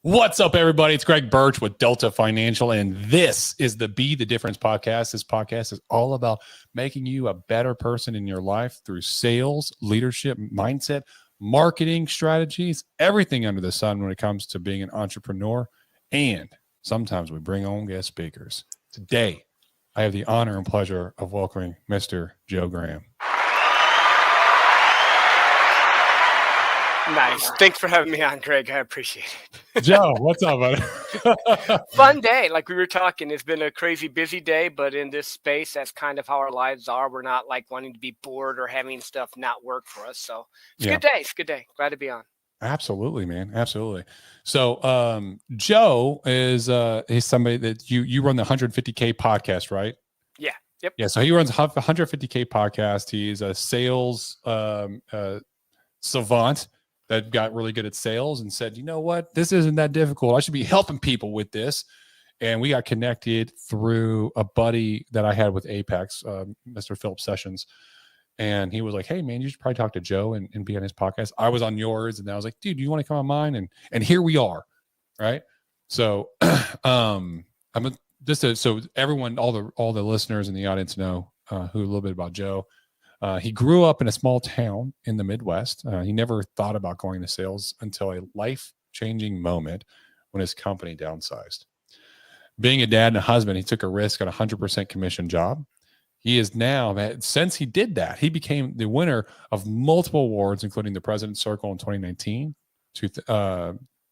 What's up, everybody? It's Greg Birch with Delta Financial, and this is the Be the Difference podcast. This podcast is all about making you a better person in your life through sales, leadership, mindset, marketing strategies, everything under the sun when it comes to being an entrepreneur. And sometimes we bring on guest speakers. Today, I have the honor and pleasure of welcoming Mr. Joe Graham. Nice. Thanks for having me on, Greg. I appreciate it. Joe, what's up, buddy? Fun day. Like we were talking, it's been a crazy busy day, but in this space, that's kind of how our lives are. We're not like wanting to be bored or having stuff not work for us. So it's a good day. It's a good day. Glad to be on. Absolutely, man. Absolutely. So Joe is somebody that you run the 150K podcast, right? Yeah. Yep. Yeah. So he runs 150K podcast. He's a sales savant that got really good at sales and said, you know what, this isn't that difficult. I should be helping people with this. And we got connected through a buddy that I had with Apex, Mr. Philip Sessions. And he was like, hey, man, you should probably talk to Joe and be on his podcast. I was on yours. And I was like, dude, do you want to come on mine? And here we are. Right. So so everyone, all the listeners in the audience know who a little bit about Joe. He grew up in a small town in the Midwest. He never thought about going to sales until a life-changing moment when his company downsized. Being a dad and a husband, he took a risk on a 100% commission job. He is now, since he did that, he became the winner of multiple awards, including the President's Circle in 2019,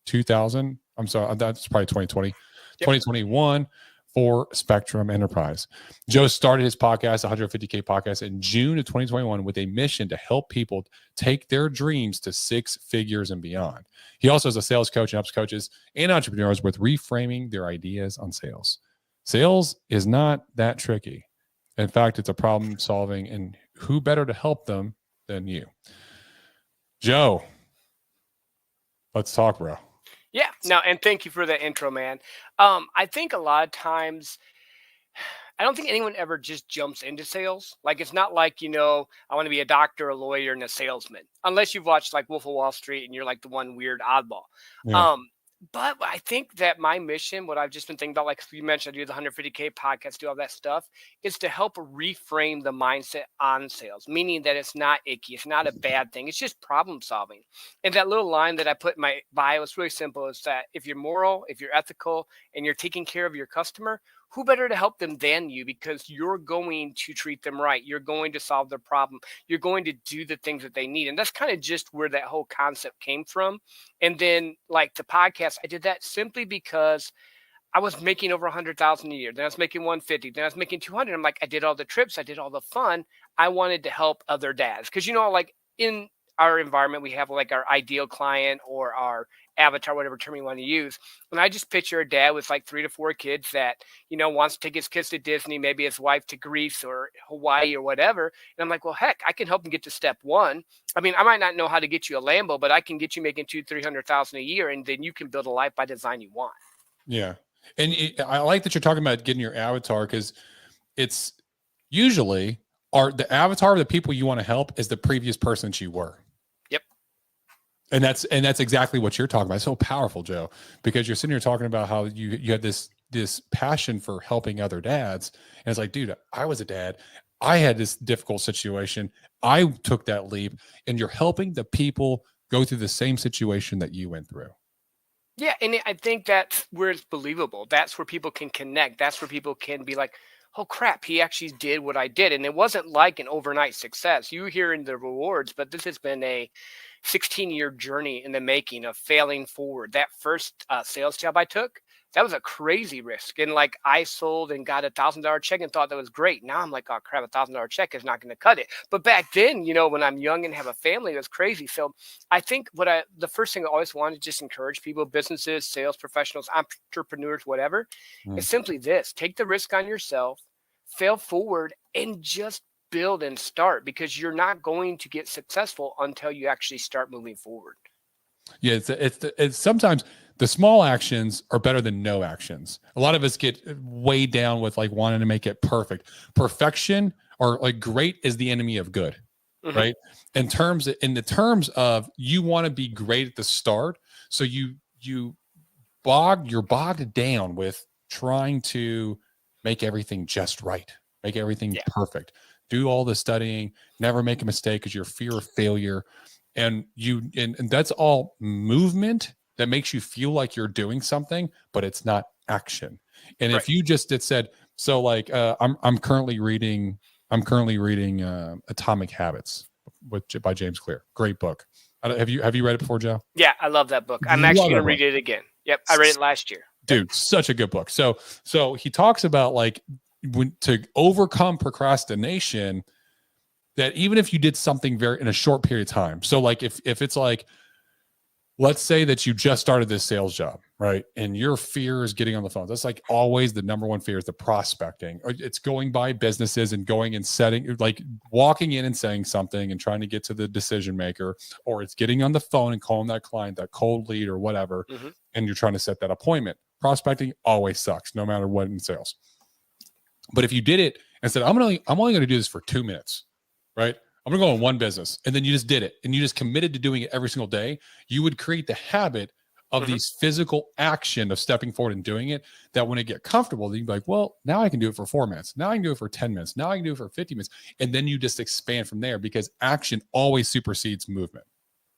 2000. I'm sorry, that's probably 2020, 2021. For Spectrum Enterprise. Joe started his podcast, 150K podcast, in June of 2021 with a mission to help people take their dreams to six figures and beyond. He also is a sales coach and helps coaches and entrepreneurs with reframing their ideas on sales. Sales is not that tricky. In fact, it's a problem solving, and who better to help them than you? Joe, let's talk, bro. Yeah, no, and thank you for the intro, man. I think a lot of times, I don't think anyone ever just jumps into sales. Like, it's not like, I want to be a doctor, a lawyer, and a salesman, unless you've watched like Wolf of Wall Street and you're like the one weird oddball. Yeah. But I think that my mission, what I've just been thinking about, like you mentioned, I do the 150K podcast, do all that stuff, is to help reframe the mindset on sales, meaning that it's not icky. It's not a bad thing. It's just problem solving. And that little line that I put in my bio is really simple. Is that if you're moral, if you're ethical, and you're taking care of your customer, who better to help them than you, because you're going to treat them right. You're going to solve their problem. You're going to do the things that they need. And that's kind of just where that whole concept came from. And then like the podcast, I did that simply because I was making over 100,000 a year. Then I was making 150. Then I was making 200. I'm like, I did all the trips. I did all the fun. I wanted to help other dads. Because, like in our environment, we have like our ideal client or our avatar, whatever term you want to use. And I just picture a dad with like 3 to 4 kids that, wants to take his kids to Disney, maybe his wife to Greece or Hawaii or whatever. And I'm like, well, heck, I can help him get to step one. I mean, I might not know how to get you a Lambo, but I can get you making 200,000-300,000 a year. And then you can build a life by design you want. Yeah. And I like that you're talking about getting your avatar, because it's usually the avatar of the people you want to help is the previous person that you were. Yep. And that's exactly what you're talking about. It's so powerful, Joe, because you're sitting here talking about how you had this passion for helping other dads. And it's like, dude, I was a dad. I had this difficult situation. I took that leap, and you're helping the people go through the same situation that you went through. Yeah, and I think that's where it's believable. That's where people can connect. That's where people can be like, oh, crap, he actually did what I did. And it wasn't like an overnight success. You hear in the rewards, but this has been a 16-year journey in the making of failing forward. That first sales job I took, that was a crazy risk. And like I sold and got $1,000 check and thought that was great. Now I'm like, oh crap, $1,000 check is not going to cut it. But back then, when I'm young and have a family, it was crazy. So I think the first thing I always want to just encourage people, businesses, sales professionals, entrepreneurs, whatever, is simply this: take the risk on yourself, fail forward, and just build and start, because you're not going to get successful until you actually start moving forward. Yeah, it's sometimes the small actions are better than no actions. A lot of us get way down with like wanting to make it perfect. Perfection or like great is the enemy of good, right? In the terms of you want to be great at the start, so you you're bogged down with trying to make everything just right, make everything perfect, do all the studying, never make a mistake because your fear of failure. And that's all movement that makes you feel like you're doing something, but it's not action. And if you just said, so like I'm currently reading Atomic Habits by James Clear. Great book. Have you read it before, Joe? Yeah, I love that book. I'm actually going to read it again. Yep, I read it last year. Dude, such a good book. So he talks about like to overcome procrastination, that even if you did something in a short period of time. So like if it's like, let's say that you just started this sales job, right? And your fear is getting on the phone. That's like always the number one fear is the prospecting. It's going by businesses and going and setting, like walking in and saying something and trying to get to the decision maker, or it's getting on the phone and calling that client, that cold lead or whatever. Mm-hmm. And you're trying to set that appointment. Prospecting always sucks, no matter what in sales. But if you did it and said, I'm only going to do this for 2 minutes, right? I'm going to go in one business, and then you just did it and you just committed to doing it every single day, you would create the habit of these physical action of stepping forward and doing it, that when it get comfortable, then you'd be like, well, now I can do it for 4 minutes. Now I can do it for 10 minutes. Now I can do it for 50 minutes. And then you just expand from there, because action always supersedes movement.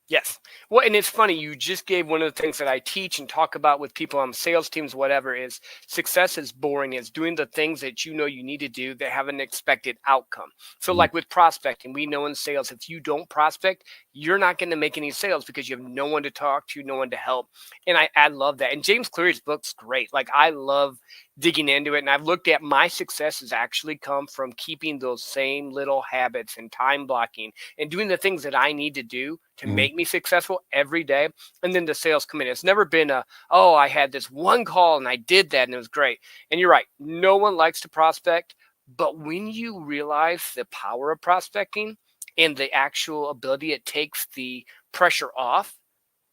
Yes. Well, and it's funny, you just gave one of the things that I teach and talk about with people on sales teams, whatever, is success is boring. It's doing the things that you know you need to do that have an expected outcome. So like with prospecting, we know in sales, if you don't prospect, you're not going to make any sales because you have no one to talk to, no one to help. And I love that. And James Clear's book's great. Like I love digging into it. And I've looked at my success has actually come from keeping those same little habits and time blocking and doing the things that I need to do to make me successful every day. And then the sales come in. It's never been I had this one call and I did that and it was great. And you're right. No one likes to prospect. But when you realize the power of prospecting and the actual ability it takes the pressure off,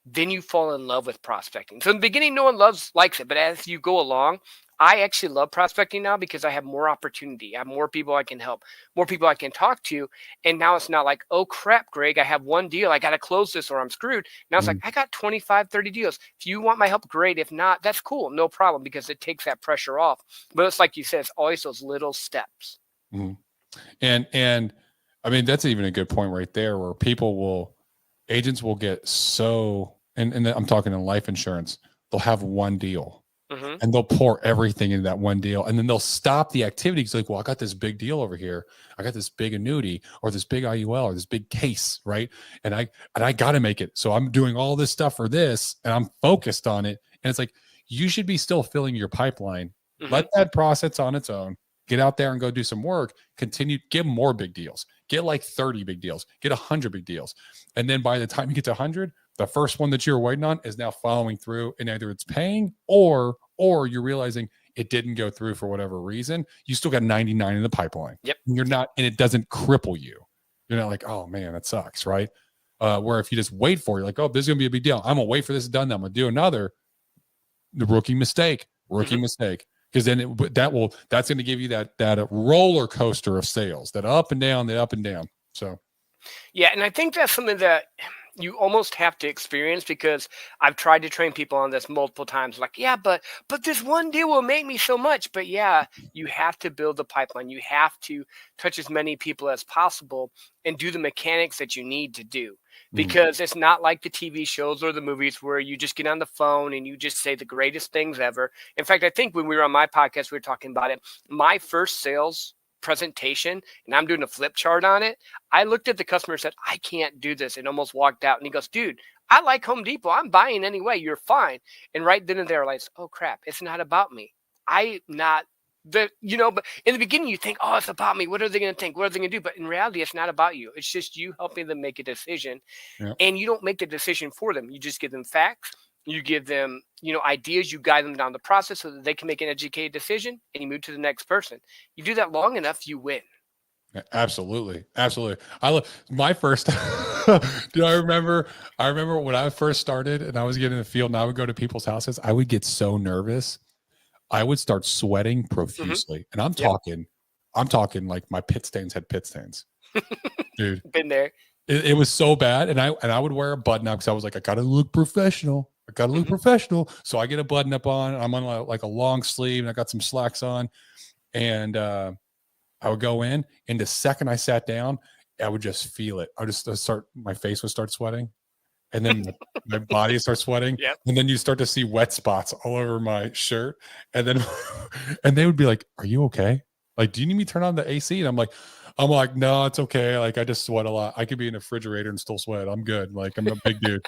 then you fall in love with prospecting. So in the beginning, no one likes it. But as you go along, I actually love prospecting now because I have more opportunity. I have more people I can help, more people I can talk to. And now it's not like, oh, crap, Greg, I have one deal. I got to close this or I'm screwed. Now it's like, I got 25, 30 deals. If you want my help, great. If not, that's cool. No problem, because it takes that pressure off. But it's like you said, it's always those little steps. Mm-hmm. And I mean, that's even a good point right there, where agents will get so, and I'm talking in life insurance, they'll have one deal. And they'll pour everything into that one deal, and then they'll stop the activity. It's like, well, I got this big deal over here. I got this big annuity or this big IUL or this big case, right? And I got to make it. So I'm doing all this stuff for this, and I'm focused on it. And it's like, you should be still filling your pipeline. Let that process on its own. Get out there and go do some work. Continue, get more big deals. Get like 30 big deals. Get 100 big deals. And then by the time you get to 100, the first one that you're waiting on is now following through, and either it's paying or you're realizing it didn't go through for whatever reason. You still got 99 in the pipeline. Yep. And it doesn't cripple you. You're not like, oh man, that sucks, right? Where if you just wait for it, you're like, oh, this is gonna be a big deal. I'm gonna wait for this done. Then I'm gonna do another. The rookie mistake. Because then that's going to give you that roller coaster of sales, that up and down. So, yeah, and I think that's something that you almost have to experience, because I've tried to train people on this multiple times. Like, yeah, but this one deal will make me so much. But yeah, you have to build the pipeline. You have to touch as many people as possible and do the mechanics that you need to do. Because it's not like the TV shows or the movies where you just get on the phone and you just say the greatest things ever. In fact, I think when we were on my podcast, we were talking about it. My first sales presentation, and I'm doing a flip chart on it, I looked at the customer and said, I can't do this, and almost walked out. And he goes, dude, I like Home Depot. I'm buying anyway. You're fine. And right then and there, like, oh, crap, it's not about me. But in the beginning you think, oh, it's about me. What are they going to think? What are they going to do? But in reality, it's not about you. It's just you helping them make a decision. And you don't make the decision for them. You just give them facts. You give them, ideas. You guide them down the process so that they can make an educated decision, and you move to the next person. You do that long enough, you win. Absolutely. I love my first. Do I remember when I first started and I was getting in the field and I would go to people's houses, I would get so nervous. I would start sweating profusely. And I'm talking like my pit stains had pit stains. Dude. Been there. It was so bad. And I would wear a button up because I was like, I gotta look professional. I got to look professional. So I get a button up on, I'm on like a long sleeve and I got some slacks on, and I would go in, and the second I sat down, I would just feel it. I would just my face would start sweating, and then my body starts sweating. Yep. And then you start to see wet spots all over my shirt. And then, and they would be like, "Are you okay? Like, do you need me to turn on the AC?" And I'm like, "No, it's okay. Like, I just sweat a lot. I could be in a refrigerator and still sweat. I'm good. Like, I'm a big dude.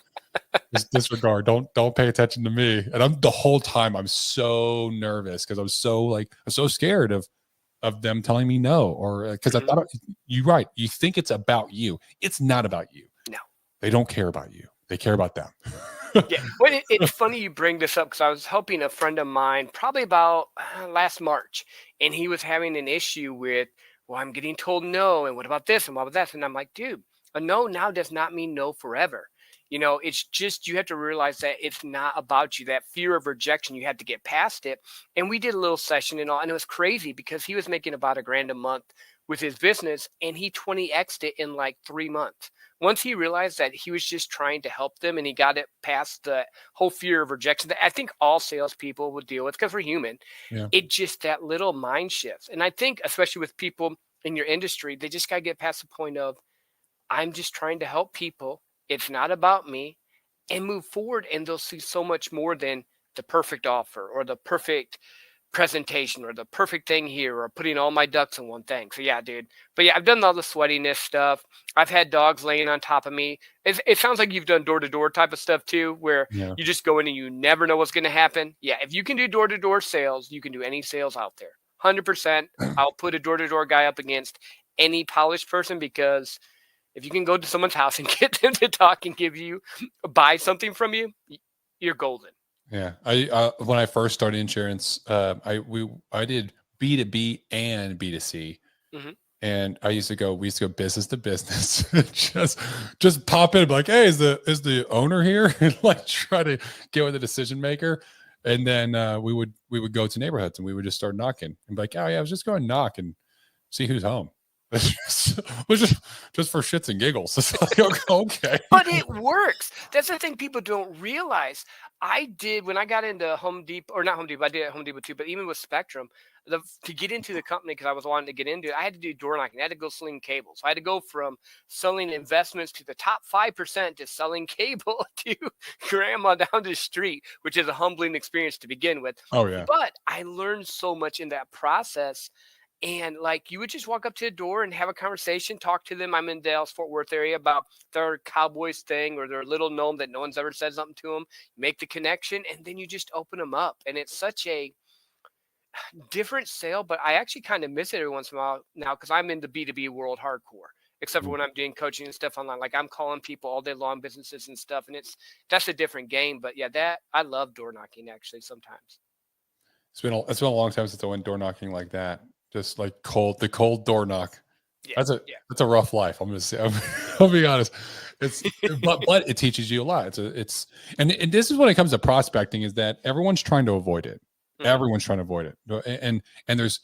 Just disregard. Don't pay attention to me." And the whole time I'm so nervous because I'm so scared of them telling me no, or because I thought you're right. You think it's about you. It's not about you. No, they don't care about you. They care about them. Yeah, well, it's funny you bring this up because I was helping a friend of mine probably about last March, and he was having an issue with, well, I'm getting told no, and what about this, and what about that? And I'm like, dude, a no now does not mean no forever. It's just you have to realize that it's not about you. That fear of rejection, you have to get past it. And we did a little session and all, and it was crazy because he was making about $1,000 a month with his business, and he 20x'd it in like 3 months. Once he realized that he was just trying to help them and he got it past the whole fear of rejection that I think all salespeople would deal with because we're human. Yeah. It just that little mind shifts. And I think, especially with people in your industry, they just got to get past the point of, I'm just trying to help people. It's not about me, and move forward. And they'll see so much more than the perfect offer or the perfect presentation or the perfect thing here or putting all my ducks in one thing. So yeah, dude. But yeah, I've done all the sweatiness stuff. I've had dogs laying on top of me. It sounds like you've done door-to-door type of stuff too, where you just go in and you never know what's going to happen. Yeah, if you can do door-to-door sales, you can do any sales out there. 100%. I'll put a door-to-door guy up against any polished person, because if you can go to someone's house and get them to talk and buy something from you, you're golden. Yeah. I when I first started insurance, I did B2B and B2C. And we used to go business to business. just pop in and be like, "Hey, is the owner here?" And like try to get with the decision maker. And then we would go to neighborhoods and we would just start knocking and be like, "Oh yeah, I was just going to knock and see who's home." just for shits and giggles. It's like, okay. But it works. That's the thing people don't realize. I did when I got into Home Depot, or not Home Depot, I did at Home Depot too, but even with Spectrum, to get into the company, because I was wanting to get into it, I had to do door knocking. I had to go sling cables. So I had to go from selling investments to the top 5% to selling cable to grandma down the street, which is a humbling experience to begin with. Oh yeah. But I learned so much in that process. And like you would just walk up to a door and have a conversation, talk to them. I'm in Dallas, Fort Worth area about their Cowboys thing or their little gnome that no one's ever said something to them. Make the connection, and then you just open them up. And it's such a different sale, but I actually kind of miss it every once in a while now because I'm in the B2B world hardcore, except for when I'm doing coaching and stuff online. Like I'm calling people all day long, businesses and stuff, and that's a different game. But yeah, that I love door knocking actually sometimes. It's been a long time since I went door knocking like that. Just like the cold door knock. Yeah, that's a rough life. I'm gonna say. I'll be honest. But it teaches you a lot. And this is when it comes to prospecting, is that everyone's trying to avoid it. Everyone's trying to avoid it. And there's,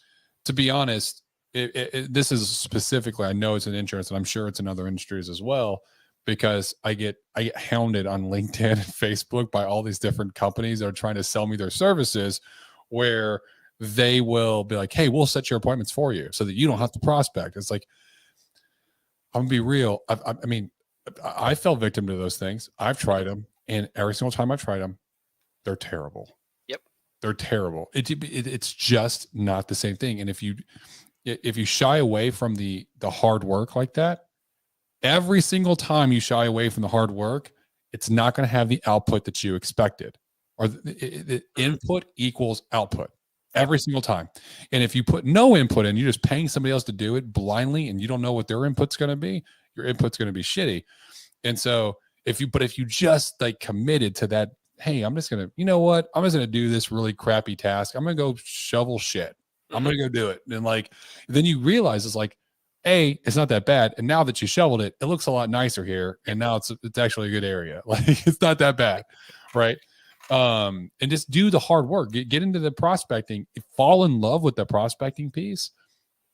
to be honest, this is specifically, I know it's in insurance, and I'm sure it's in other industries as well, because I get hounded on LinkedIn and Facebook by all these different companies that are trying to sell me their services, where they will be like, "Hey, we'll set your appointments for you so that you don't have to prospect." It's like, I'm gonna be real. I mean, I fell victim to those things. I've tried them, and every single time I've tried them, they're terrible. Yep, they're terrible. It's just not the same thing. And if you shy away from the hard work like that, every single time you shy away from the hard work, it's not going to have the output that you expected, or the input equals output. Every single time. And if you put no input in, you're just paying somebody else to do it blindly, and you don't know what their input's going to be, your input's going to be shitty. And so if you just like committed to that, hey, I'm just going to, you know what? I'm just going to do this really crappy task. I'm going to go shovel shit. I'm going to go do it. And like, then you realize it's like, A, it's not that bad. And now that you shoveled it, it looks a lot nicer here. And now it's actually a good area. Like, it's not that bad. Right. And just do the hard work, get into the prospecting, fall in love with the prospecting piece,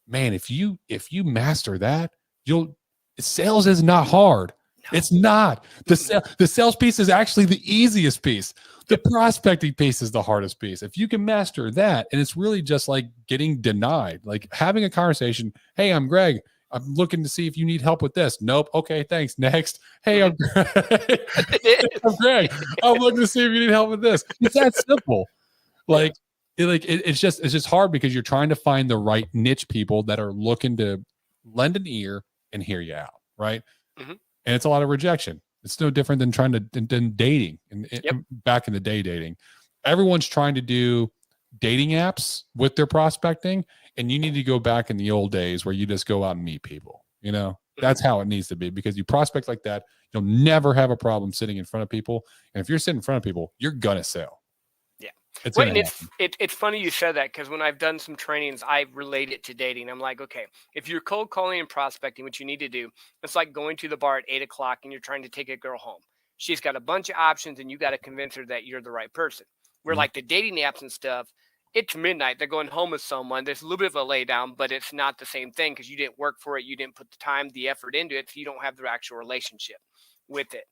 man. If you master that, sales is not hard. It's not. The sales piece is actually the easiest piece. The prospecting piece is the hardest piece. If you can master that, and it's really just like getting denied, like having a conversation. Hey, I'm Greg. I'm looking to see if you need help with this. Nope. Okay, thanks. Next. Hey, I'm Greg. I'm Greg. I'm looking to see if you need help with this. It's that simple. Like, it's just hard because you're trying to find the right niche people that are looking to lend an ear and hear you out, right? Mm-hmm. And it's a lot of rejection. It's no different than than dating. And back in the day, dating, everyone's trying to do dating apps with their prospecting, and you need to go back in the old days where you just go out and meet people. You know, that's how it needs to be, because you prospect like that, you'll never have a problem sitting in front of people. And if you're sitting in front of people, you're gonna sell. It's funny you said that, because when I've done some trainings, I relate it to dating. I'm like, okay, if you're cold calling and prospecting, what you need to do, it's like going to the bar at 8:00 and you're trying to take a girl home. She's got a bunch of options and you got to convince her that you're the right person. Where like the dating apps and stuff, it's midnight. They're going home with someone. There's a little bit of a lay down, but it's not the same thing because you didn't work for it. You didn't put the time, the effort into it. So you don't have the actual relationship with it.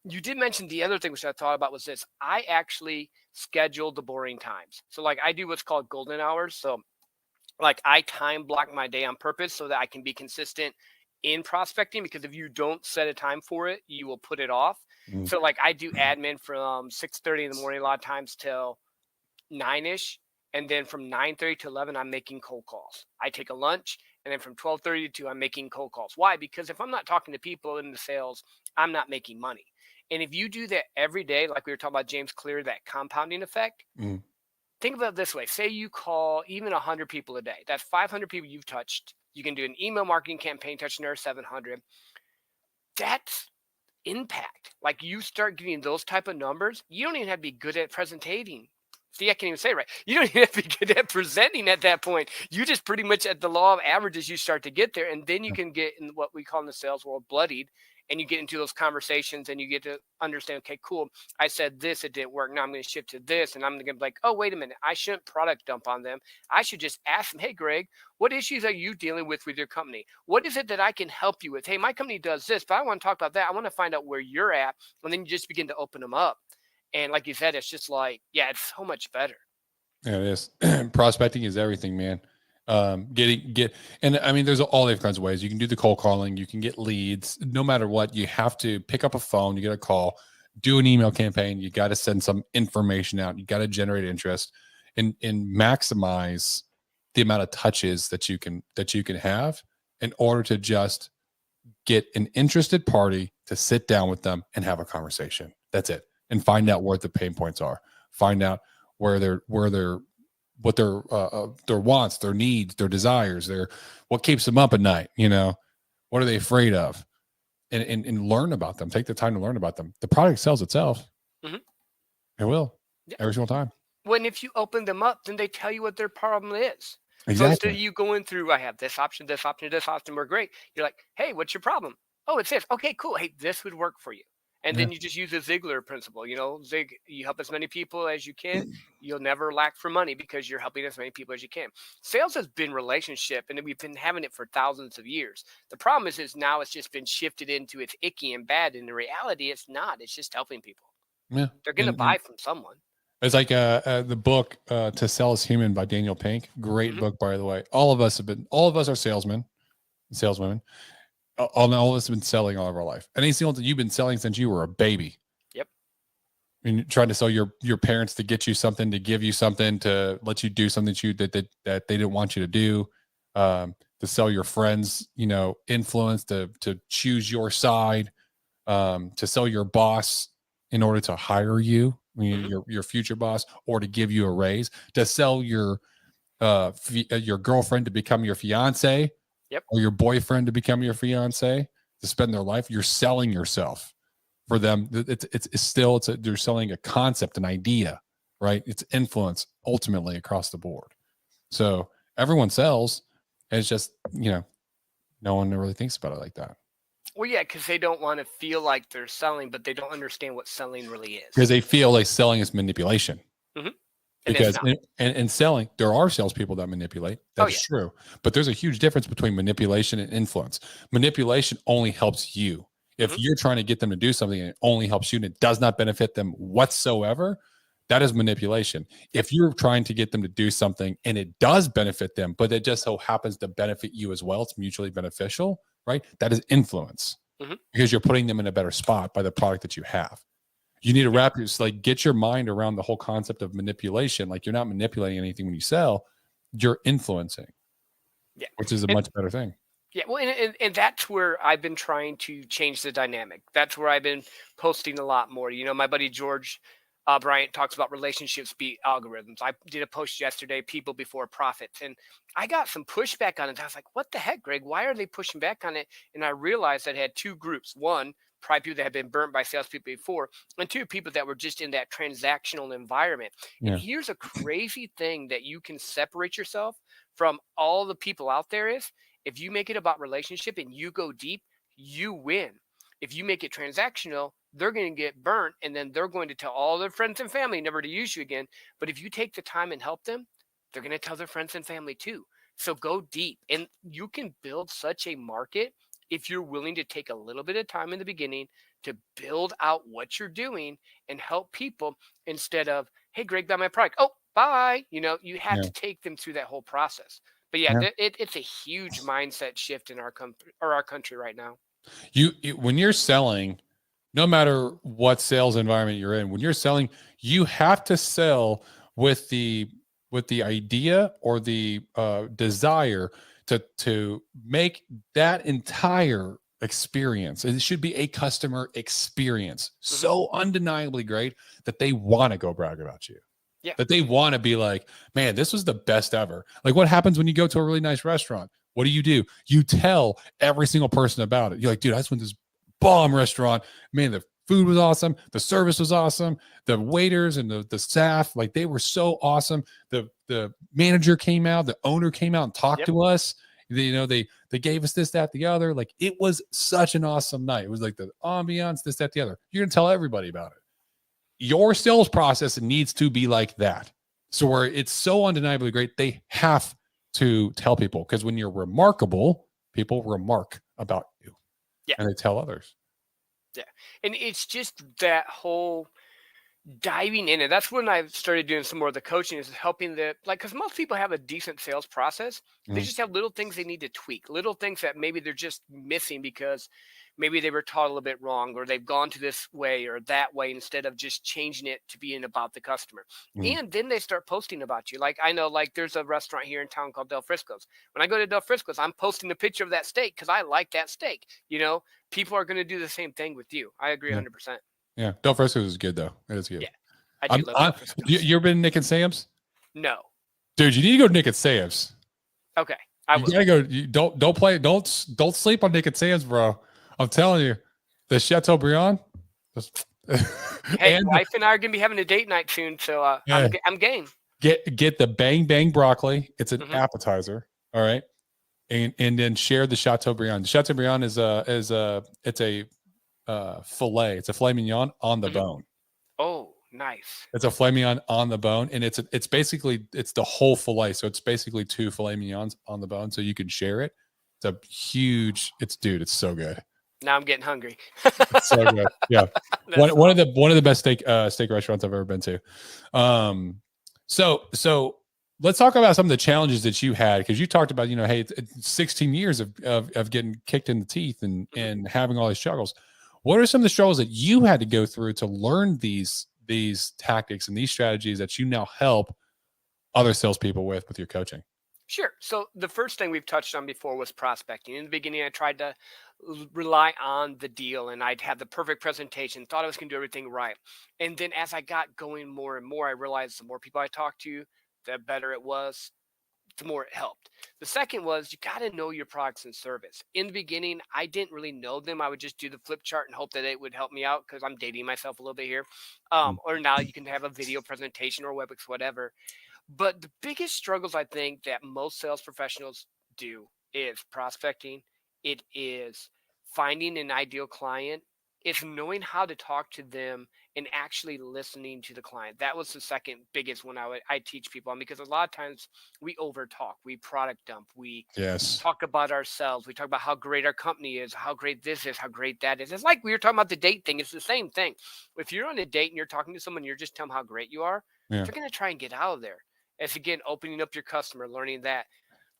You did mention the other thing which I thought about was this. I actually schedule the boring times. So like I do what's called golden hours. So like I time block my day on purpose so that I can be consistent in prospecting, because if you don't set a time for it, you will put it off. So like I do admin from 6:30 in the morning a lot of times till 9ish, and then from 9:30 to 11 I'm making cold calls. I take a lunch, and then from 12:30 to 2 I'm making cold calls. Why? Because if I'm not talking to people in the sales, I'm not making money. And if you do that every day, like we were talking about James Clear, that compounding effect, think about it this way. Say you call even 100 people a day. That's 500 people you've touched. You can do an email marketing campaign touching another 700. That's impact. Like you start getting those type of numbers, you don't even have to be good at presenting. See, I can't even say it right. You don't even have to be good at presenting at that point. You just pretty much at the law of averages, you start to get there. And then you can get in what we call in the sales world bloodied. And you get into those conversations and you get to understand, okay, cool. I said this, it didn't work. Now I'm going to shift to this. And I'm going to be like, oh, wait a minute. I shouldn't product dump on them. I should just ask them, hey, Greg, what issues are you dealing with your company? What is it that I can help you with? Hey, my company does this, but I want to talk about that. I want to find out where you're at. And then you just begin to open them up. And like you said, it's just like, yeah, it's so much better. Yeah, it is. Prospecting is everything, man. And I mean, there's all different kinds of ways. You can do the cold calling, you can get leads. No matter what, you have to pick up a phone, you get a call, do an email campaign, you got to send some information out, you got to generate interest and maximize the amount of touches that you can have in order to just get an interested party to sit down with them and have a conversation. That's it. And find out what the pain points are. Find out what their wants, their needs, their desires, what keeps them up at night. You know, what are they afraid of, and learn about them. Take the time to learn about them. The product sells itself. It will every single time. When if you open them up, then they tell you what their problem is. Exactly. So instead of you going through, I have this option, this option, this option, we're great. You're like, hey, what's your problem? Oh, it's this. Okay, cool. Hey, this would work for you. And then you just use the Ziegler principle. You know, you help as many people as you can. You'll never lack for money because you're helping as many people as you can. Sales has been relationship, and we've been having it for thousands of years. The problem is now it's just been shifted into it's icky and bad. And in reality, it's not. It's just helping people. Yeah, they're going to buy from someone. It's like the book "To Sell Is Human" by Daniel Pink. Great book, by the way. All of us are salesmen, saleswomen. All of us have been selling all of our life. And anything that you've been selling since you were a baby. Yep. I mean, trying to sell your parents to get you something, to give you something, to let you do something that they didn't want you to do, to sell your friends, you know, influence, to choose your side, to sell your boss in order to hire you, your future boss, or to give you a raise, to sell your girlfriend to become your fiance. Yep. Or your boyfriend to become your fiance, to spend their life. You're selling yourself for them. They're selling a concept, an idea, right? It's influence ultimately across the board. So everyone sells. And it's just, you know, no one really thinks about it like that. Well, yeah, because they don't want to feel like they're selling, but they don't understand what selling really is. Because they feel like selling is manipulation. Because in selling, there are salespeople that manipulate. That's true. But there's a huge difference between manipulation and influence. Manipulation only helps you. If you're trying to get them to do something and it only helps you and it does not benefit them whatsoever, that is manipulation. If you're trying to get them to do something and it does benefit them, but it just so happens to benefit you as well, it's mutually beneficial, right? That is influence because you're putting them in a better spot by the product that you have. You need to wrap your, like, get your mind around the whole concept of manipulation. Like, you're not manipulating anything when you sell, you're influencing, which is a much better thing. Yeah, well, and that's where I've been trying to change the dynamic. That's where I've been posting a lot more. You know, my buddy George Bryant talks about relationships beat algorithms. I did a post yesterday, people before profits, and I got some pushback on it. I was like, what the heck, Greg? Why are they pushing back on it? And I realized that I had two groups. One, probably people that had been burnt by salespeople before, and two, people that were just in that transactional environment. And here's a crazy thing that you can separate yourself from all the people out there is, if you make it about relationship and you go deep, you win. If you make it transactional, they're going to get burnt, and then they're going to tell all their friends and family never to use you again. But if you take the time and help them, they're going to tell their friends and family too. So go deep, and you can build such a market if you're willing to take a little bit of time in the beginning to build out what you're doing and help people instead of, hey, Greg, buy my product. Oh, bye. You know, you have to take them through that whole process. But it's a huge mindset shift in our country right now. When you're selling, no matter what sales environment you're in, when you're selling, you have to sell with the idea or the desire to make that entire experience. It should be a customer experience so undeniably great that they want to go brag about you. Yeah. That they want to be like, man, this was the best ever. Like, what happens when you go to a really nice restaurant? What do? You tell every single person about it. You're like, dude, I just went to this bomb restaurant. Man, the food was awesome. The service was awesome. The waiters and the staff, like, they were so awesome. The manager came out, the owner came out and talked to us. They gave us this, that, the other. Like, it was such an awesome night. It was like the ambiance, this, that, the other. You're going to tell everybody about it. Your sales process needs to be like that. So where it's so undeniably great, they have to tell people, because when you're remarkable, people remark about you. Yeah. And they tell others. Yeah. And it's just that whole diving in. And that's when I started doing some more of the coaching, is helping because most people have a decent sales process. They just have little things they need to tweak, little things that maybe they're just missing because maybe they were taught a little bit wrong, or they've gone to this way or that way instead of just changing it to being about the customer. And then they start posting about you. Like, I know, like, there's a restaurant here in town called Del Frisco's. When I go to Del Frisco's, I'm posting a picture of that steak because I like that steak. You know, people are going to do the same thing with you. I agree 100%. Yeah. Del Frisco's is good, though. It is good. Yeah. I do love Del Frisco's. You ever been to Nick and Sam's? No. Dude, you need to go to Nick and Sam's. Okay. You gotta go. You don't sleep on Nick and Sam's, bro. I'm telling you, the Chateaubriand. Hey, wife and I are gonna be having a date night soon, so I'm game. Get the bang bang broccoli. It's an appetizer. All right, and then share the Chateaubriand. The Chateaubriand is a fillet. It's a filet mignon on the bone. Oh, nice. It's a filet mignon on the bone, and it's basically the whole fillet. So it's basically 2 filet mignons on the bone, so you can share it. It's a huge. It's so good. Now I'm getting hungry. It's so good. Yeah, one of the best steak restaurants I've ever been to. So let's talk about some of the challenges that you had, because you talked about, hey, it's 16 years of getting kicked in the teeth and having all these struggles. What are some of the struggles that you had to go through to learn these tactics and these strategies that you now help other salespeople with your coaching? Sure. So the first thing we've touched on before was prospecting. In the beginning, I tried to rely on the deal, and I'd have the perfect presentation, thought I was going to do everything right. And then as I got going more and more, I realized the more people I talked to, the better it was, the more it helped. The second was, you got to know your products and service. In the beginning, I didn't really know them. I would just do the flip chart and hope that it would help me out, because I'm dating myself a little bit here. Or now you can have a video presentation or WebEx, whatever. But the biggest struggles I think that most sales professionals do is prospecting. It is finding an ideal client It's knowing how to talk to them and actually listening to the client. That was the second biggest one I teach people on, because a lot of times we over talk, we product dump, we Yes. talk about ourselves, we talk about how great our company is, how great this is, how great that is. It's like we were talking about the date thing. It's the same thing. If you're on a date and you're talking to someone, you're just telling them how great you are, Yeah. they're going to try and get out of there. It's again opening up your customer, learning that.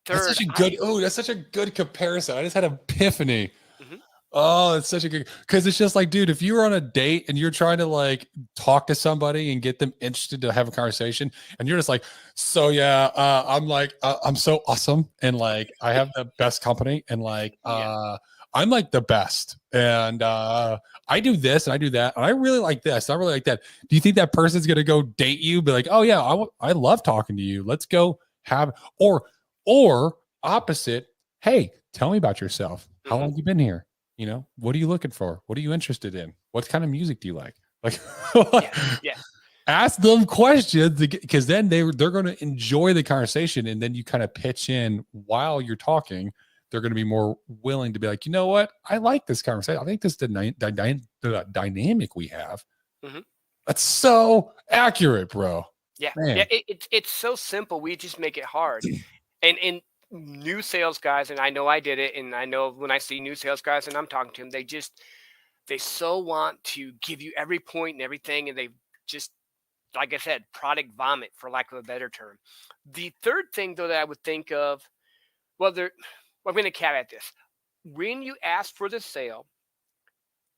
That's Third, such a good. Oh, that's such a good comparison. I just had an epiphany. Mhm. Oh, it's such a good, because it's just like, dude, if you were on a date and you're trying to like talk to somebody and get them interested to have a conversation, and you're just like, so yeah, I'm like, I'm so awesome, and like I have the best company, and like, I'm like the best, and I do this and I do that, and I really like this, I really like that. Do you think that person's gonna go date you? Be like, oh yeah, I love talking to you. Let's go have, or opposite. Hey, tell me about yourself. How long you been here? You know, what are you looking for? What are you interested in? What kind of music do you like? Like, Yeah. ask them questions, because then they're going to enjoy the conversation, and then you kind of pitch in while you're talking. They're going to be more willing to be like, you know what? I like this conversation. I think this the dynamic we have. Mhm. That's so accurate, bro. Yeah. Man. Yeah. It's so simple. We just make it hard. And new sales guys, and I know I did it, and I know when I see new sales guys and I'm talking to them, they so want to give you every point and everything, and they just, like I said, product vomit, for lack of a better term. The third thing, though, that I would think of, well, I'm going to caveat this. When you ask for the sale,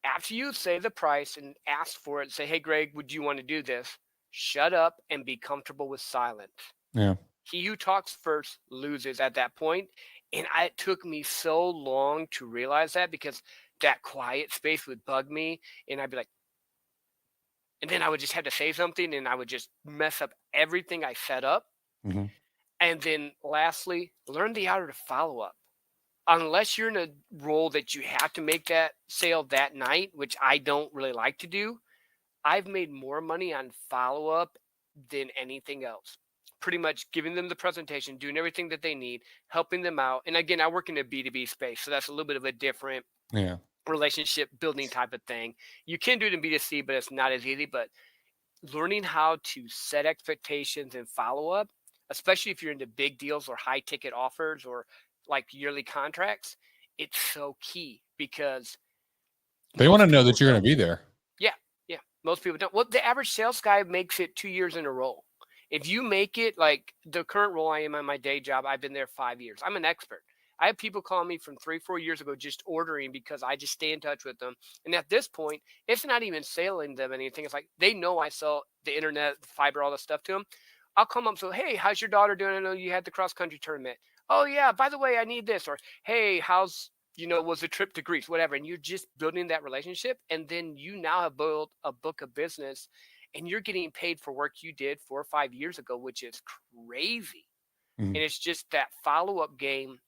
after you say the price and ask for it, say, hey, Greg, would you want to do this? Shut up and be comfortable with silence. Yeah. He who talks first loses at that point. And it took me so long to realize that, because that quiet space would bug me. And I'd be like, and then I would just have to say something, and I would just mess up everything I set up. Mm-hmm. And then lastly, learn the art of follow up. Unless you're in a role that you have to make that sale that night, which I don't really like to do, I've made more money on follow up than anything else. Pretty much giving them the presentation, doing everything that they need, helping them out. And again, I work in a B2B space, so that's a little bit of a different relationship building type of thing. You can do it in B2C, but it's not as easy. But learning how to set expectations and follow up, especially if you're into big deals or high ticket offers or like yearly contracts, it's so key, because they want to know that you're going to be there. Yeah. Most people don't. Well, the average sales guy makes it 2 years in a row. If you make it, like the current role I am in my day job, I've been there 5 years. I'm an expert. I have people calling me from 3-4 years ago just ordering, because I just stay in touch with them. And at this point, it's not even selling them anything. It's like they know I sell the internet, fiber, all this stuff to them. I'll come up, so, hey, how's your daughter doing? I know you had the cross country tournament. Oh yeah, by the way, I need this. Or, hey, how's, was the trip to Greece, whatever. And you're just building that relationship. And then you now have built a book of business, and you're getting paid for work you did 4 or 5 years ago, which is crazy. Mm-hmm. And it's just that follow-up game.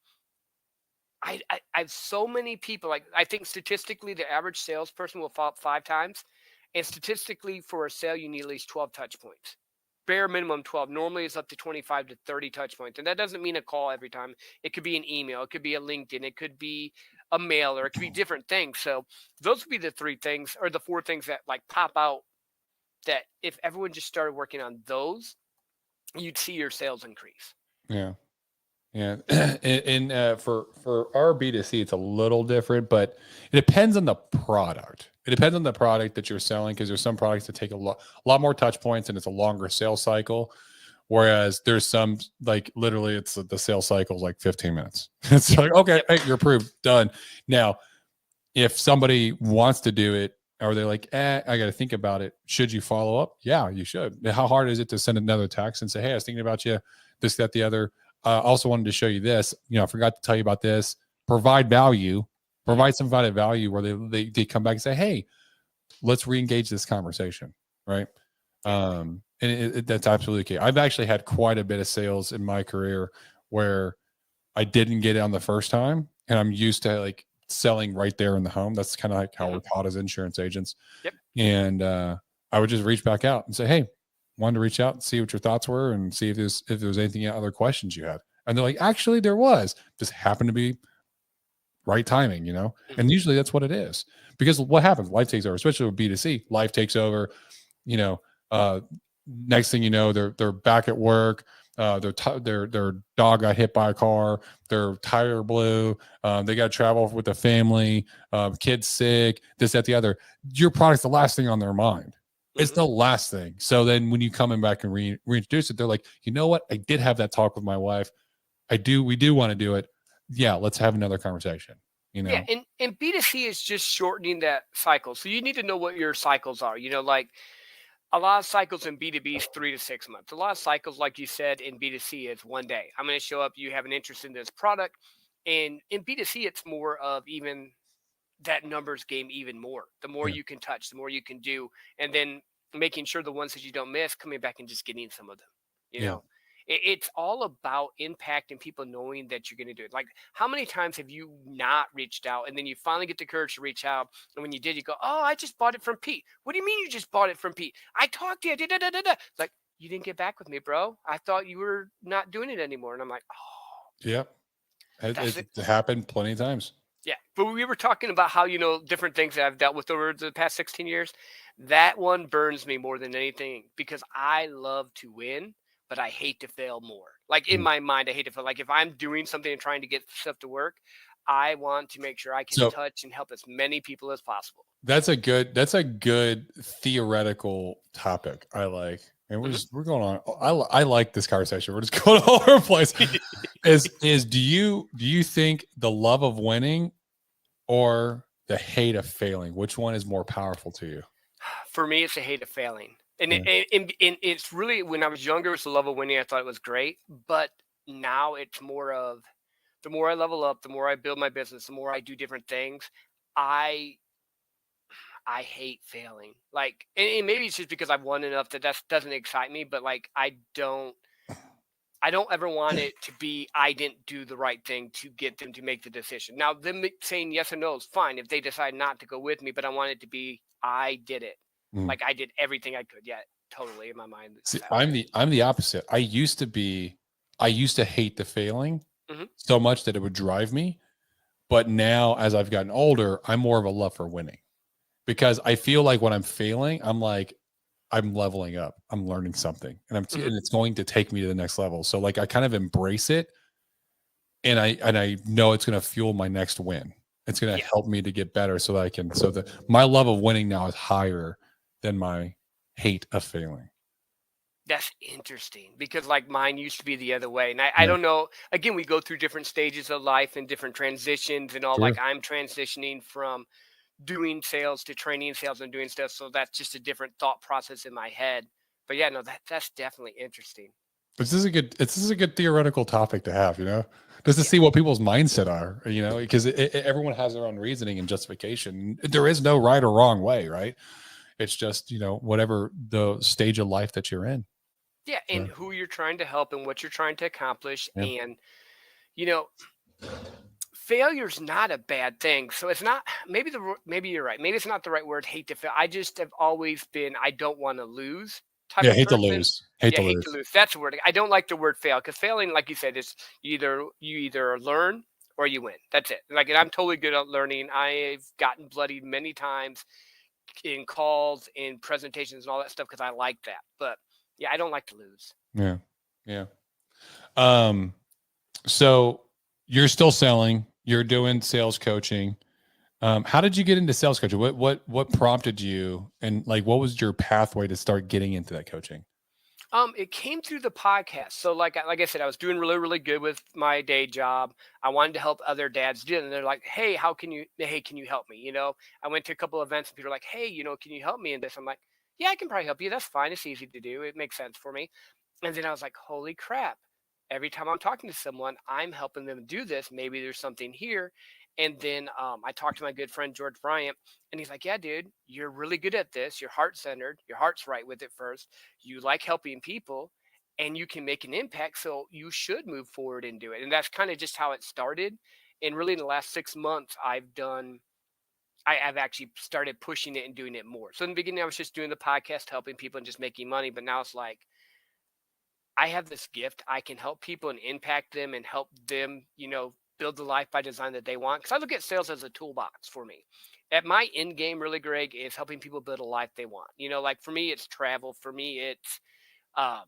I've so many people, like, I think statistically the average salesperson will follow up 5 times. And statistically for a sale, you need at least 12 touch points. Bare minimum 12. Normally it's up to 25 to 30 touch points. And that doesn't mean a call every time. It could be an email. It could be a LinkedIn. It could be a mailer. It could be different things. So those would be the 3 things, or the 4 things that like pop out, that if everyone just started working on those, you'd see your sales increase. Yeah. Yeah. And for our B2C, it's a little different, but it depends on the product. It depends on the product that you're selling, because there's some products that take a lot more touch points and it's a longer sales cycle. Whereas there's some, like, literally it's the sales cycle is like 15 minutes. It's like, okay, hey, you're approved, done. Now, if somebody wants to do it, or they're like, I got to think about it, should you follow up? Yeah, you should. How hard is it to send another text and say, hey, I was thinking about you, this, that, the other. Also wanted to show you this. I forgot to tell you about this. Provide value. Provide some value where they come back and say, hey, let's re-engage this conversation, right? And that's absolutely key. I've actually had quite a bit of sales in my career where I didn't get it on the first time, and I'm used to like selling right there in the home. That's kind of like how we're taught as insurance agents. Yep. And I would just reach back out and say, hey, wanted to reach out and see what your thoughts were and see if there was anything, other questions you had. And they're like, actually there was, just happened to be right timing, you know? Mhm. And usually that's what it is. Because what happens? Life takes over, especially with B2C. Life takes over, you know, next thing you know, they're back at work. Their dog got hit by a car. Their tire blew. They got to travel with the family. Kids sick. This, that, the other. Your product's the last thing on their mind. It's Mhm. the last thing. So then when you come in back and reintroduce it, they're like, you know what? I did have that talk with my wife. We do want to do it. Yeah, let's have another conversation. You Yeah, know, and B2C is just shortening that cycle. So you need to know what your cycles are. Like a lot of cycles in B2B is 3 to 6 months. A lot of cycles, like you said, in B2C is one day. I'm going to show up. You have an interest in this product. And in B2C, it's more of even that numbers game even more. The more yeah, you can touch, the more you can do. And then making sure the ones that you don't miss, coming back and just getting some of them. You yeah. know, it's all about impacting people knowing that you're going to do it. Like, how many times have you not reached out and then you finally get the courage to reach out? And when you did, you go, "Oh, I just bought it from Pete." What do you mean you just bought it from Pete? I talked to you. Da, da, da, da, da. It's like, you didn't get back with me, bro. I thought you were not doing it anymore. And I'm like, oh, Yep. that's it. It happened plenty of times. Yeah, but we were talking about how, different things that I've dealt with over the past 16 years. That one burns me more than anything because I love to win, but I hate to fail more. Like, in Mm. my mind, I hate to fail. Like, if I'm doing something and trying to get stuff to work, I want to make sure I can So touch and help as many people as possible. that's a good theoretical topic. I like, and Mhm. we're going on. I like this conversation. We're just going all over the place. Is do you think the love of winning or the hate of failing, which one is more powerful to you? For me, it's the hate of failing. And, Yeah. and it's really, when I was younger, it was the love of winning. I thought it was great. But now it's more of, the more I level up, the more I build my business, the more I do different things. I I hate failing. Like, and maybe it's just because I've won enough that doesn't excite me. But like, I don't ever want it to be I didn't do the right thing to get them to make the decision. Now, them saying yes or no is fine if they decide not to go with me. But I want it to be I did it. Mm. Like, I did everything I could. Yeah, totally, in my mind. See, That way. I'm the opposite. I used to hate the failing Hmm. so much that it would drive me. But now, as I've gotten older, I'm more of a love for winning because I feel like when I'm failing, I'm like, I'm leveling up. I'm learning something, and Hmm. and it's going to take me to the next level. So like I kind of embrace it, and I know it's going to fuel my next win. It's going to Yeah. help me to get better, so that I can. So that my love of winning now is higher than my hate of failing. That's interesting because, like, mine used to be the other way. And I Yeah, don't know. Again, we go through different stages of life and different transitions and all. sure. Like, I'm transitioning from doing sales to training sales and doing stuff. So that's just a different thought process in my head. But yeah, no, that's definitely interesting. But this is a good theoretical topic to have, you know, just to Yeah. see what people's mindset are, you know, because everyone has their own reasoning and justification. There is no right or wrong way, right? It's just, you know, whatever the stage of life that you're in. Yeah. And So, who you're trying to help and what you're trying to accomplish. yeah. And, you know, failure's not a bad thing. So it's not, maybe you're right. Maybe it's not the right word, hate to fail. I just have always been, I don't want to lose type Yeah. of Hate to person. lose. Hate Yeah, to hate to lose. lose. That's the word. I don't like the word fail because failing, like you said, is you either learn or you win. That's it. Like, and I'm totally good at learning. I've gotten bloodied many times in calls, in presentations, and all that stuff because I like that. But yeah, I don't like to lose. Yeah. Yeah. Um, so you're still selling, you're doing sales coaching. How did you get into sales coaching? What prompted you, and like what was your pathway to start getting into that coaching? It came through the podcast. So, like I said, I was doing really, really good with my day job. I wanted to help other dads do it, and they're like, "Hey, can you help me?" I went to a couple events, and people are like, "Hey, can you help me in this?" I'm like, "Yeah, I can probably help you. That's fine. It's easy to do. It makes sense for me." And then I was like, "Holy crap! Every time I'm talking to someone, I'm helping them do this. Maybe there's something here." And then I talked to my good friend George Bryant, and he's like, "Yeah, dude, you're really good at this. You're heart centered. Your heart's right with it first. You like helping people, and you can make an impact. So you should move forward and do it." And that's kind of just how it started. And really, in the last 6 months, I've actually started pushing it and doing it more. So in the beginning, I was just doing the podcast, helping people and just making money. But now it's like, I have this gift. I can help people and impact them and help them, build the life by design that they want. Because I look at sales as a toolbox for me. At my end game, really, Greg, is helping people build a life they want. Like for me, it's travel. For me, um,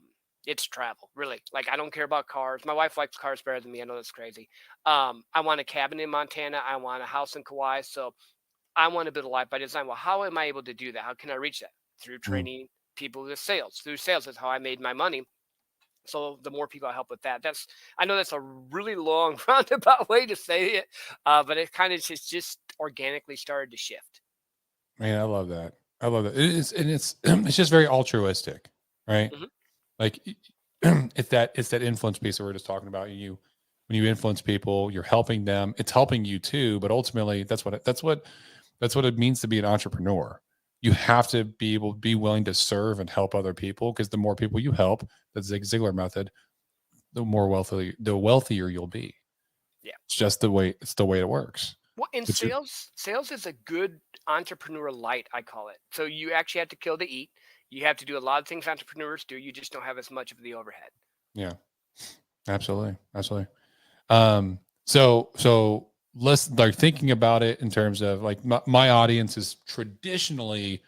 it's travel, really. Like I don't care about cars. My wife likes cars better than me. I know that's crazy. I want a cabin in Montana. I want a house in Kauai. So I want to build a life by design. Well, how am I able to do that? How can I reach that? Through training people with sales. Through sales is how I made my money. So the more people I help with that, I know that's a really long roundabout way to say it, but it kind of just organically started to shift. Man, I love that. I love that. It's just very altruistic, right? Mhm. Like it's that influence piece that we're just talking about. When you influence people, you're helping them. It's helping you too, but ultimately, that's what it means to be an entrepreneur. You have to be willing to serve and help other people, because the more people you help, the Zig Ziglar method, the wealthier you'll be. Yeah. It's just the way it works. Well, in But you're- sales is a good entrepreneur light, I call it. So you actually have to kill to eat. You have to do a lot of things entrepreneurs do. You just don't have as much of the overhead. Yeah, absolutely. Absolutely. So let's like thinking about it in terms of like my audience is traditionally,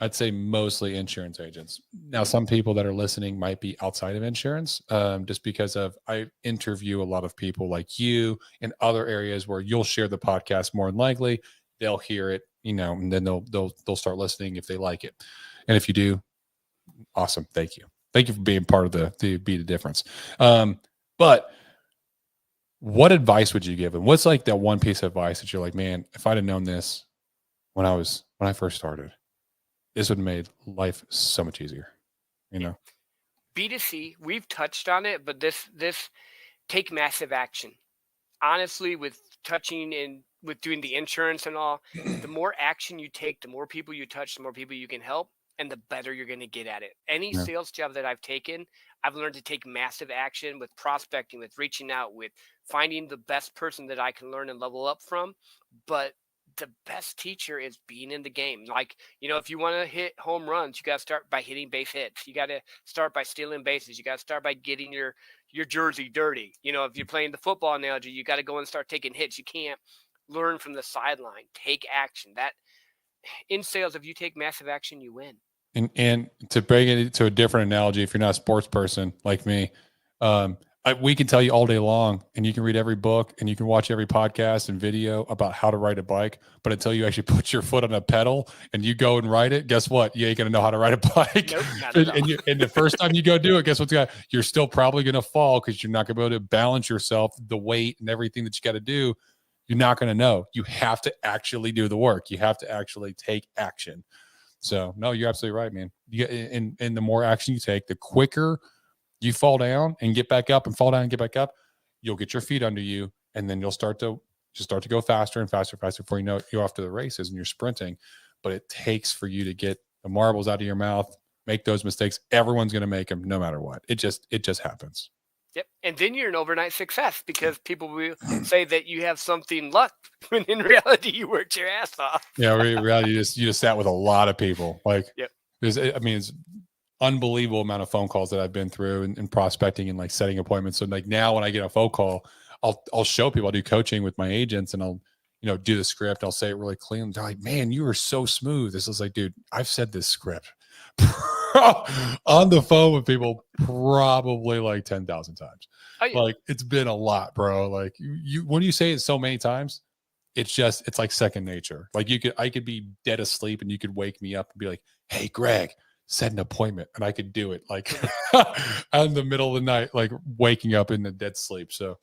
I'd say mostly insurance agents. Now, some people that are listening might be outside of insurance, just because I interview a lot of people like you in other areas where you'll share the podcast more than likely. They'll hear it, and then they'll start listening if they like it. And if you do, awesome. Thank you. Thank you for being part of the Be the Difference. But what advice would you give? And what's like that one piece of advice that you're like, man, if I'd have known this when I first started, this would have made life so much easier, B2C, we've touched on it, but this take massive action. Honestly, with touching and with doing the insurance and all, the more action you take, the more people you touch, the more people you can help, and the better you're going to get at it. Any Yeah. sales job that I've taken, I've learned to take massive action with prospecting, with reaching out, with finding the best person that I can learn and level up from. But the best teacher is being in the game. Like, if you want to hit home runs, you got to start by hitting base hits. You got to start by stealing bases. You got to start by getting your jersey dirty. If you're playing the football analogy, you got to go and start taking hits. You can't learn from the sideline. Take action. That in sales, if you take massive action, you win. And to bring it to a different analogy, if you're not a sports person like me, we can tell you all day long, and you can read every book and you can watch every podcast and video about how to ride a bike. But until you actually put your foot on a pedal and you go and ride it, guess what? You ain't gonna know how to ride a bike. Nope, not at all. And the first time you go do it, guess what's going? You're still probably gonna fall because you're not gonna be able to balance yourself, the weight and everything that you got to do. You're not gonna know. You have to actually do the work. You have to actually take action. So no, you're absolutely right, man. And the more action you take, the quicker you fall down and get back up and fall down and get back up, you'll get your feet under you, and then you'll start to go faster and faster before you know it, you're off to the races and you're sprinting. But it takes for you to get the marbles out of your mouth, make those mistakes. Everyone's going to make them no matter what. It just happens. Yep. And then you're an overnight success, because people will say that you have something luck when in reality you worked your ass off. Yeah, in reality, you just sat with a lot of people. Like, yep. It's unbelievable amount of phone calls that I've been through and prospecting and like setting appointments. So like now when I get a phone call, I'll show people. I'll do coaching with my agents, and I'll do the script. I'll say it really clean. They're like, man, you are so smooth. This is like, dude, I've said this script on the phone with people probably like 10,000 times. Oh, yeah. Like, it's been a lot, bro. Like you when you say it so many times, it's like second nature. Like I could be dead asleep and you could wake me up and be like, hey, Greg, set an appointment, and I could do it like in the middle of the night, like waking up in the dead sleep. So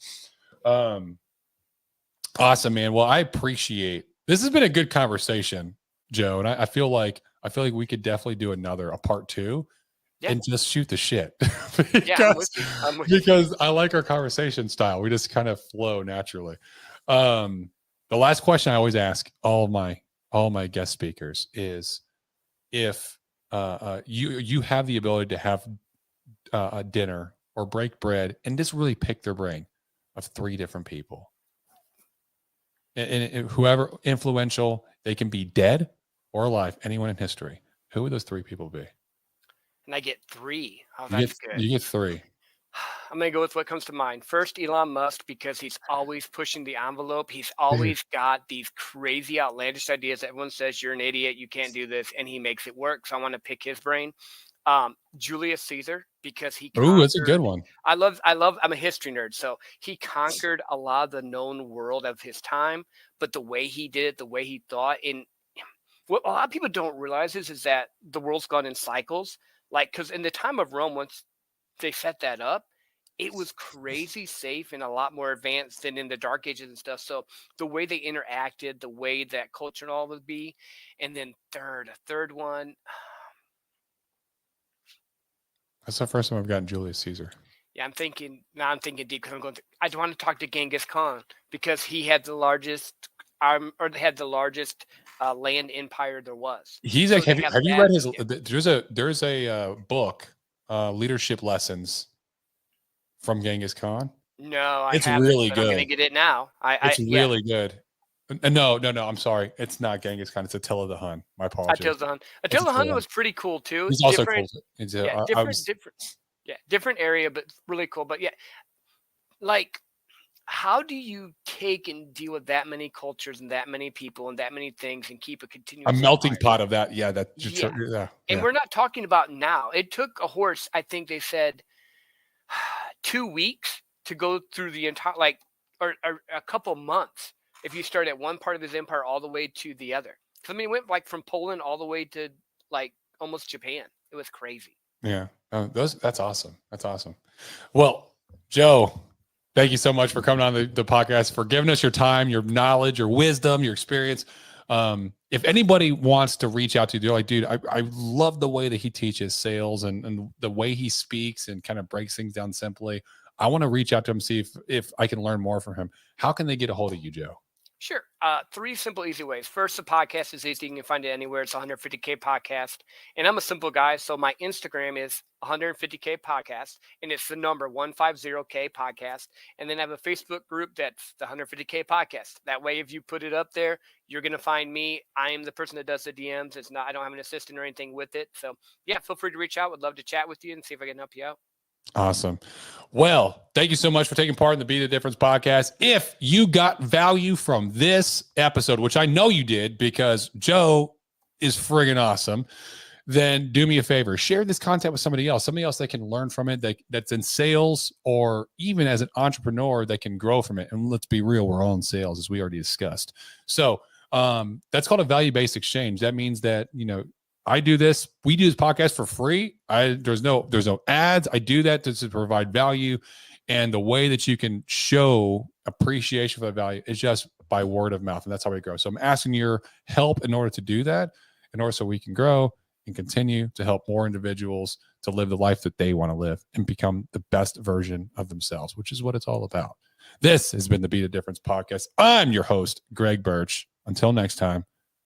awesome, man. Well, I appreciate this. Has been a good conversation, Joe. And I feel like we could definitely do a part 2 and just shoot the shit. Because I like our conversation style. We just kind of flow naturally. The last question I always ask all my guest speakers is, if you have the ability to have a dinner or break bread and just really pick their brain of 3 different people, and whoever influential, they can be dead or alive, anyone in history, who would those 3 people be? And I get 3. Oh, that's good. You get 3. I'm going to go with what comes to mind. First, Elon Musk, because he's always pushing the envelope. He's always got these crazy, outlandish ideas. Everyone says you're an idiot, you can't do this, and he makes it work. So I want to pick his brain. Julius Caesar, because he Ooh, that's a conquered. good one. I'm a history nerd, so he conquered a lot of the known world of his time. But the way he did it, the way he thought, what a lot of people don't realize is that the world's gone in cycles. Like, because in the time of Rome, once they set that up, it was crazy safe and a lot more advanced than in the dark ages and stuff. So the way they interacted, the way that culture and all would be. And then a third one. That's the first time I've gotten Julius Caesar. Yeah, I'm thinking deep because I want to talk to Genghis Khan because he had the largest land empire there was. He's like, have you read his? There's a book, Leadership Lessons from Genghis Khan. No, it's really good. I'm gonna get it now. It's really good. No. I'm sorry. It's not Genghis Khan. It's Attila the Hun. My apologies. Attila the Hun. Attila the Hun was pretty cool too. He's also cool. Different area, but really cool. But yeah, like, how do you take and deal with that many cultures and that many people and that many things and keep a continuous melting pot of that? Yeah, And we're not talking about now. It took a horse, I think they said, 2 weeks to go through the entire, or a couple months if you start at one part of his empire all the way to the other. I mean, it went from Poland all the way to almost Japan. It was crazy. Yeah, that's awesome. That's awesome. Well, Joe, thank you so much for coming on the podcast, for giving us your time, your knowledge, your wisdom, your experience. If anybody wants to reach out to you, they're like, dude, I love the way that he teaches sales and the way he speaks and kind of breaks things down simply. I want to reach out to him, see if I can learn more from him. How can they get a hold of you, Joe? Sure. 3 simple, easy ways. First, the podcast is easy. You can find it anywhere. It's 150K podcast. And I'm a simple guy. So my Instagram is 150K podcast. And it's the number 150K podcast. And then I have a Facebook group that's the 150K podcast. That way, if you put it up there, you're going to find me. I am the person that does the DMs. I don't have an assistant or anything with it. So yeah, feel free to reach out. Would love to chat with you and see if I can help you out. Awesome. Well, thank you so much for taking part in the Be the Difference podcast. If you got value from this episode, which I know you did because Joe is friggin' awesome, then do me a favor. Share this content with somebody else that can learn from it, that's in sales or even as an entrepreneur that can grow from it. And let's be real, we're all in sales, as we already discussed. So that's called a value-based exchange. That means that, we do this podcast for free. There's no ads. I do that to provide value. And the way that you can show appreciation for that value is just by word of mouth. And that's how we grow. So I'm asking your help in order to do that, in order so we can grow and continue to help more individuals to live the life that they want to live and become the best version of themselves, which is what it's all about. This has been the Be the Difference podcast. I'm your host, Greg Birch. Until next time,